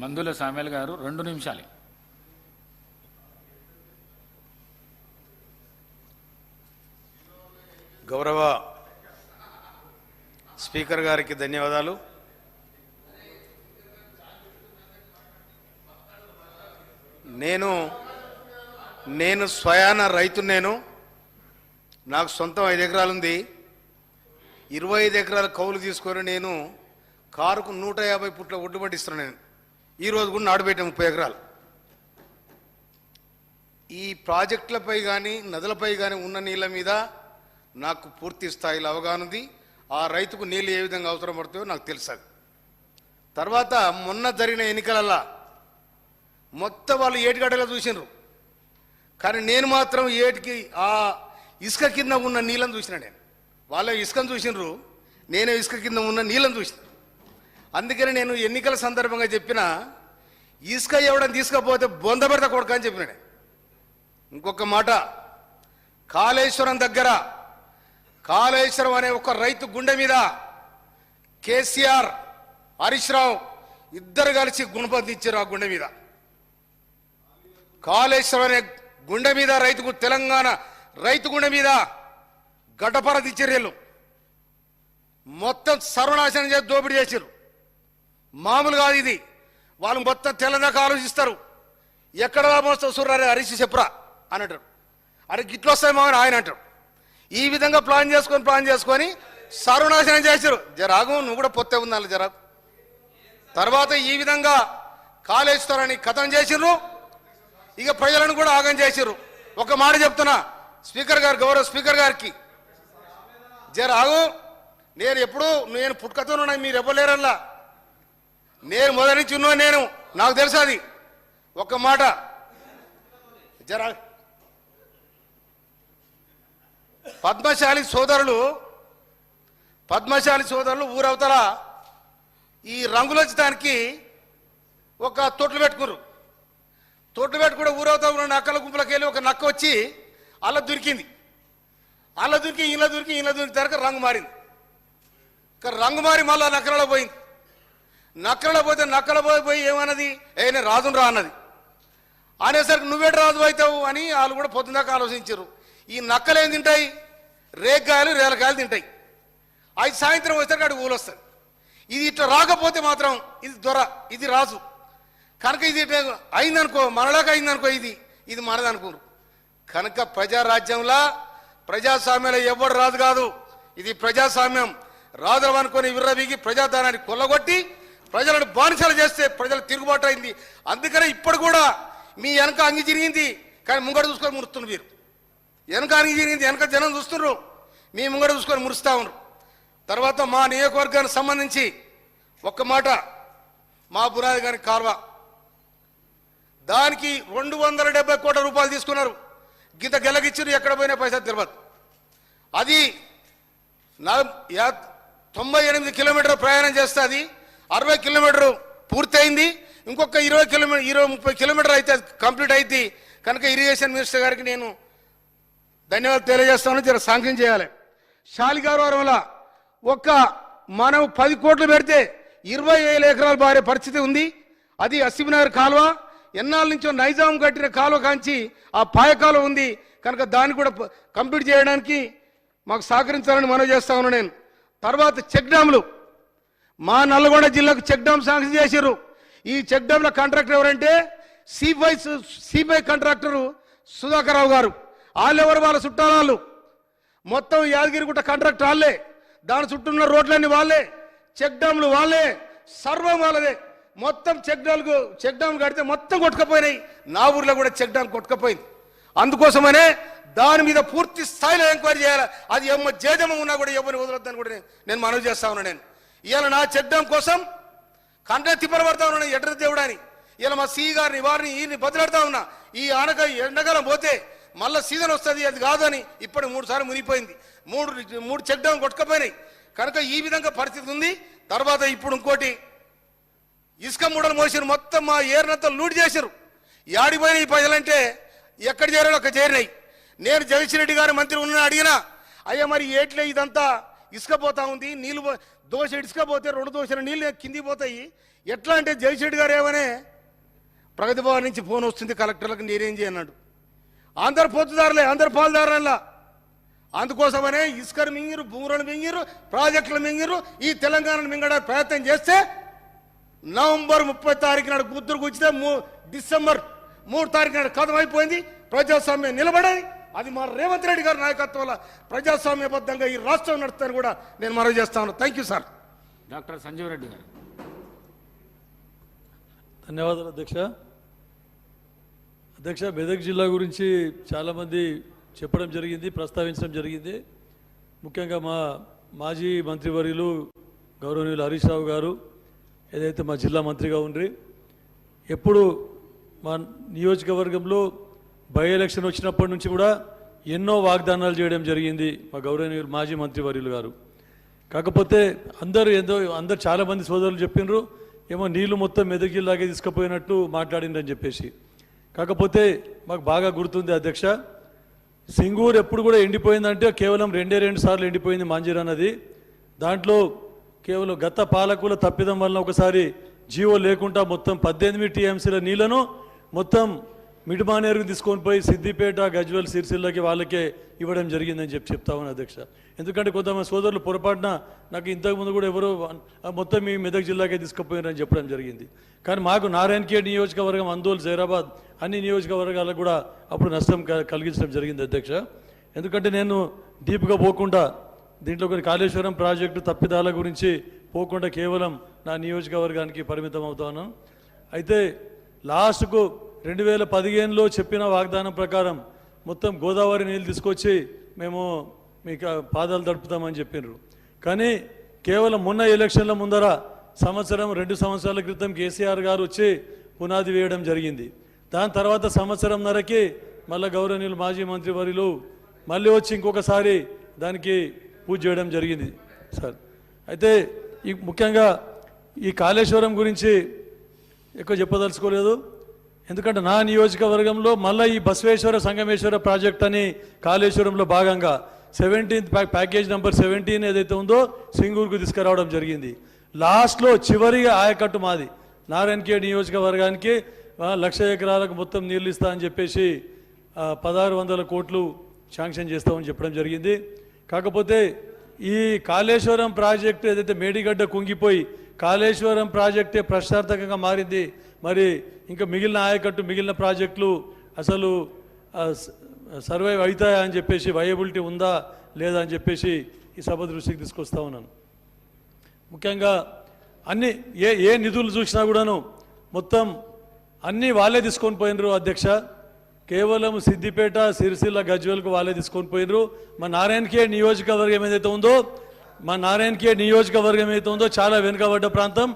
మందుల సామ్యాల్ గారు 2 నిమిషాలు. గౌరవ స్పీకర్ గారికి ధన్యవాదాలు. నేను స్వయాన రైతు. నాకు సొంతం 5 ఎకరాలు ఉంది. 25 ఎకరాల కౌలు తీసుకొని నేను కారుకు 150 ఫుట్ల ఒడ్డు పట్టిస్తున్నాను. నేను ఈరోజు కూడా నాటుబెట్టాను 30 ఎకరాలు. ఈ ప్రాజెక్టులపై కానీ నదులపై కానీ ఉన్న నీళ్ళ మీద నాకు పూర్తి స్థాయిలో అవగాహన ఉంది. ఆ రైతుకు నీళ్ళు ఏ విధంగా అవసరం పడుతుందో నాకు తెలుసు. తర్వాత మొన్న జరిగిన ఎన్నికలల్లా మొత్తం వాళ్ళు ఏటిగడ్డలో చూసినారు, కానీ నేను మాత్రం ఏటికి ఆ ఇసుక కింద ఉన్న నీళ్ళని చూసిన. నేను వాళ్ళ ఇసుకను చూసినారు, నేనే ఇసుక కింద ఉన్న నీళ్ళని చూసిన. అందుకని నేను ఎన్నికల సందర్భంగా చెప్పిన, ఇసుక ఎవడని తీసుకపోతే బొందబెడత కొడుక అని చెప్పిన. ఇంకొక మాట, కాళేశ్వరం దగ్గర కాళేశ్వరం అనే ఒక రైతు గుండె మీద కేసీఆర్, హరీష్ రావు ఇద్దరు కలిసి గుణపతిచ్చారు. ఆ గుండె మీద, కాళేశ్వరం అనే గుండె మీద రైతుకు, తెలంగాణ రైతు గుండె మీద గడ్డపర దిచ్చర్యలు మొత్తం సర్వనాశనం చేసి దోపిడీ చేశారు. మామూలు కాదు ఇది. వాళ్ళు మొత్తం తెల్లదాకా ఆలోచిస్తారు. ఎక్కడ మోస్తావు సూర్యారే హరీష్ చెప్పరా అని అంటారు. అరే గిట్లు వస్తాయి మామని ఆయన అంటారు. ఈ విధంగా ప్లాన్ చేసుకొని సర్వనాశనం చేశారు. జరాగు నువ్వు కూడా పొత్తే ఉండాలి జరాగు. తర్వాత ఈ విధంగా కాళేశ్వరాన్ని ఖతం చేసిర్రు. ఇక ప్రజలను కూడా ఆగం చేసిర్రు. ఒక మాట చెప్తున్నా స్పీకర్ గారు, గౌరవ స్పీకర్ గారికి, జరాగు నేను పుట్టుకతోనున్నా, మీరు ఇవ్వలేరల్లా. నేను మొదటి నుంచి ఉన్నా, నాకు తెలుసు అది. ఒక మాట జరా, పద్మశాలి సోదరులు ఊరవతల ఈ రంగులొచ్చడానికి ఒక తొట్లు పెట్టుకున్నారు. తొట్లు పెట్టుకుంటే ఊరవతల నక్కల గుంపులకు వెళ్ళి ఒక నక్క వచ్చి అలా దొరికింది. ఇలా దొరికి తరక రంగు మారింది. రంగు మారి మళ్ళీ నక్కలలో పోయింది. నక్కలో పోయి ఏమన్నది, నేను రాజును రా అన్నది. అనేసరికి నువ్వేట రాజు అవుతావు అని వాళ్ళు కూడా పొద్దుదాకా ఆలోచించారు. ఈ నక్కలు ఏం తింటాయి, రేగ్గాయలు రేలకాయలు తింటాయి. అవి సాయంత్రం వచ్చేసరికి అటు ఊలు వస్తుంది. ఇది ఇట్లా రాకపోతే మాత్రం ఇది దొర, ఇది రాజు కనుక ఇది అయిందనుకో, మనలాగా అయిందనుకో, ఇది మనదనుకోరు. కనుక ప్రజారాజ్యంలా ప్రజాస్వామ్యంలో ఎవడు రాజు కాదు. ఇది ప్రజాస్వామ్యం. రాజులు అనుకొని విర్రవీగి ప్రజాధనాన్ని కొల్లగొట్టి ప్రజలను బానిసలు చేస్తే ప్రజలు తిరుగుబాటు అయింది. అందుకనే ఇప్పుడు కూడా మీ వెనక అంగి జరిగింది, కానీ ముంగడ చూసుకొని మురుస్తున్నారు. మీరు వెనక అంగి జరిగింది, వెనక జనం చూస్తున్నారు, మీ ముంగడ చూసుకొని మురుస్తూ ఉన్నారు. తర్వాత మా నియోజకవర్గానికి సంబంధించి ఒక్క మాట, మా బునాది గారి కాల్వ దానికి 270 కోట్ల రూపాయలు తీసుకున్నారు. గింత గెలగిచ్చారు, ఎక్కడ పోయినా పైసా తెలియదు. అది 98 కిలోమీటర్ ప్రయాణం చేస్తుంది. 60 కిలోమీటర్ పూర్తయింది. ఇంకొక 20-30 కిలోమీటర్ అయితే కంప్లీట్ అయింది. కనుక ఇరిగేషన్ మినిస్టర్ గారికి నేను ధన్యవాదాలు తెలియజేస్తాను. జర సాంక్షన్ చేయాలి. శాలిగారవరంలో మనం 10 కోట్లు పెడితే 25 ఎకరాలు బారే పరిస్థితి ఉంది. అది అసిబినగర్ కాలువ, ఎన్నాళ్ళ నుంచో నైజాం కట్టిన కాలువ కాంచి ఆ పాయ కాలువ ఉంది. కనుక దాన్ని కూడా కంప్లీట్ చేయడానికి మాకు సహకరించాలని మనవి చేస్తా ఉన్నాను నేను. తర్వాత చెక్ డ్యాములు, మా నల్గొండ జిల్లాకు చెక్ డ్యామ్ శాంక్షన్ చేశారు. ఈ చెక్ డ్యామ్ల కాంట్రాక్టర్ ఎవరంటే సిబై కాంట్రాక్టరు సుధాకర్ రావు గారు. వాళ్ళెవరు, వాళ్ళ చుట్టాలు. మొత్తం యాదగిరిగుట్ట కాంట్రాక్టర్ వాళ్ళే, దాని చుట్టూ ఉన్న రోడ్లన్నీ వాళ్ళే, చెక్ డ్యాములు వాళ్ళే, సర్వం వాళ్ళదే. మొత్తం చెక్ డ్యామ్ కడితే మొత్తం కొట్టుకపోయినాయి. నా ఊర్లో కూడా చెక్ డ్యామ్ కొట్టుకపోయింది. అందుకోసమనే దాని మీద పూర్తి స్థాయిలో ఎంక్వైరీ చేయాలి. అది జేజమ ఉన్నా కూడా ఎవరిని వదలొద్దని కూడా నేను మనవి చేస్తా ఉన్నా. నేను ఇవాళ నా చెక్ డ్యామ్ కోసం కంటే తిప్పలు పడతా ఉన్నాను ఎడ్ర దేవుడని. ఇలా మా సీ గారిని ఈయన్ని బదిలాడుతా ఉన్నా. ఈ ఎండకాలం పోతే మళ్ళీ సీజన్ వస్తుంది, అది కాదని ఇప్పుడు 3 సార్లు మునిగిపోయింది. 3 చెక్ డ్యామ్ కొట్టుకపోయినాయి. కనుక ఈ విధంగా పరిస్థితి ఉంది. తర్వాత ఇప్పుడు ఇంకోటి, ఇసుక మూడలు మోసారు, మొత్తం మా ఏరినంతా లూట్ చేశారు. యాడిపోయినాయి ఈ ప్రజలంటే ఎక్కడ చేరాలో అక్కడ చేరినాయి. నేను జగదీష్ రెడ్డి గారు మంత్రి ఉన్న అడిగినా, అయ్యా మరి ఏట్లే ఇదంతా ఇసుక పోతా ఉంది, నీళ్ళు దోశ ఇడుచుకపోతే 2 దోశల నీళ్ళు కిందికి పోతాయి. ఎట్లా అంటే జయశెట్టి గారు ఏమనే ప్రగతి భవన్ నుంచి ఫోన్ వస్తుంది కలెక్టర్లకు నేనేం చేయన్నాడు. అందరు పొత్తుదారులే, అందరు పాలుదారులా. అందుకోసమనే ఇసుకను మింగిరు, భూములను మింగిరు, ప్రాజెక్టులు మింగిరు. ఈ తెలంగాణను మింగడానికి ప్రయత్నం చేస్తే నవంబర్ 30 తారీఖు నాడు గుద్దురు గుచ్చితే డిసెంబర్ 3 తారీఖు నాడు కథం అయిపోయింది. ప్రజాస్వామ్యం నిలబడాలి. అది మా రేవంత్ రెడ్డి గారి నాయకత్వంలో ప్రజాస్వామ్యబద్ధంగా ఈ రాష్ట్రం నడుస్తారని కూడా నేను మనవి చేస్తాను. Thank you sir. Doctor Sanjeev Reddy garu. ధన్యవాదాలు అధ్యక్ష. మెదక్ జిల్లా గురించి చాలామంది చెప్పడం జరిగింది, ప్రస్తావించడం జరిగింది. ముఖ్యంగా మా మాజీ మంత్రివర్యులు గౌరవనీయులు హరీష్ రావు గారు ఏదైతే మా జిల్లా మంత్రిగా ఉండ్రి, ఎప్పుడు మా నియోజకవర్గంలో బై ఎలక్షన్ వచ్చినప్పటి నుంచి కూడా ఎన్నో వాగ్దానాలు చేయడం జరిగింది మా గౌరవనీయులు మాజీ మంత్రివర్యులు గారు. కాకపోతే అందరు చాలామంది సోదరులు చెప్పినారు ఏమో నీళ్లు మొత్తం మెదక్ జిల్లాకే తీసుకుపోయినట్టు మాట్లాడిందని చెప్పేసి. కాకపోతే మాకు బాగా గుర్తుంది అధ్యక్ష, సింగూరు ఎప్పుడు కూడా ఎండిపోయిందంటే కేవలం 2 సార్లు ఎండిపోయింది మాంజీరా నది. దాంట్లో కేవలం గత పాలకుల తప్పిదం వలన ఒకసారి జీవో లేకుండా మొత్తం 18 టీఎంసీల నీళ్లను మొత్తం మిడిమానేరుకు తీసుకొని పోయి సిద్దిపేట, గజ్వెల్, సిరిసిల్లకి వాళ్ళకే ఇవ్వడం జరిగిందని చెప్తా ఉన్నాను అధ్యక్ష. ఎందుకంటే కొంతమంది సోదరులు పొరపాటున నాకు ఇంతకుముందు కూడా ఎవరో మొత్తం మీ మెదక్ జిల్లాకే తీసుకుపోయారని చెప్పడం జరిగింది. కానీ మాకు నారాయణఖేడ్ నియోజకవర్గం, అందోల్, జైరాబాద్ అన్ని నియోజకవర్గాలకు కూడా అప్పుడు నష్టం కలిగించడం జరిగింది అధ్యక్ష. ఎందుకంటే నేను డీప్గా పోకుండా దీంట్లో కొన్ని కాళేశ్వరం ప్రాజెక్టు తప్పిదాల గురించి పోకుండా కేవలం నా నియోజకవర్గానికి పరిమితం అవుతాను. అయితే లాస్ట్కు 2015లో చెప్పిన వాగ్దానం ప్రకారం మొత్తం గోదావరి నీళ్ళు తీసుకొచ్చి మేము మీకు పాదాలు తడుపుతామని చెప్పినారు. కానీ కేవలం మొన్న ఎలక్షన్ల ముందర 2 సంవత్సరాల క్రితం కేసీఆర్ గారు వచ్చి పునాది వేయడం జరిగింది. దాని తర్వాత సంవత్సరంన్నరకి మళ్ళీ గౌరవనీయులు మాజీ మంత్రివర్యులు మళ్ళీ వచ్చి ఇంకొకసారి దానికి పూజ చేయడం జరిగింది సార్. అయితే ముఖ్యంగా ఈ కాళేశ్వరం గురించి ఎక్కువ చెప్పదలుచుకోలేదు. ఎందుకంటే నా నియోజకవర్గంలో మళ్ళీ ఈ బసవేశ్వర సంగమేశ్వర ప్రాజెక్ట్ అని కాళేశ్వరంలో భాగంగా 17th ప్యాకేజ్ నెంబర్ 17 ఏదైతే ఉందో సింగూరుకు తీసుకురావడం జరిగింది. లాస్ట్లో చివరిగా ఆయకట్టు మాది నారాయణఖేడ్ నియోజకవర్గానికి 1,00,000 ఎకరాలకు మొత్తం నీళ్ళు ఇస్తా అని చెప్పేసి 1,600 కోట్లు శాంక్షన్ చేస్తామని చెప్పడం జరిగింది. కాకపోతే ఈ కాళేశ్వరం ప్రాజెక్టు ఏదైతే మేడిగడ్డ కుంగిపోయి కాళేశ్వరం ప్రాజెక్టే ప్రశ్నార్థకంగా మారింది. మరి ఇంకా మిగిలిన ఆయకట్టు, మిగిలిన ప్రాజెక్టులు అసలు సర్వైవ్ అవుతాయా అని చెప్పేసి, వయబిలిటీ ఉందా లేదా అని చెప్పేసి ఈ సభ దృష్టికి తీసుకొస్తా ఉన్నాను. ముఖ్యంగా అన్ని ఏ నిధులు చూసినా కూడాను మొత్తం అన్నీ వాళ్ళే తీసుకొని పోయినరు అధ్యక్ష. కేవలం సిద్దిపేట, సిరిసిల్ల, గజ్వెల్కు వాళ్ళే తీసుకొని పోయినరు. మా నారాయణఖేడ్ నియోజకవర్గం ఏదైతే ఉందో చాలా వెనుకబడ్డ ప్రాంతం.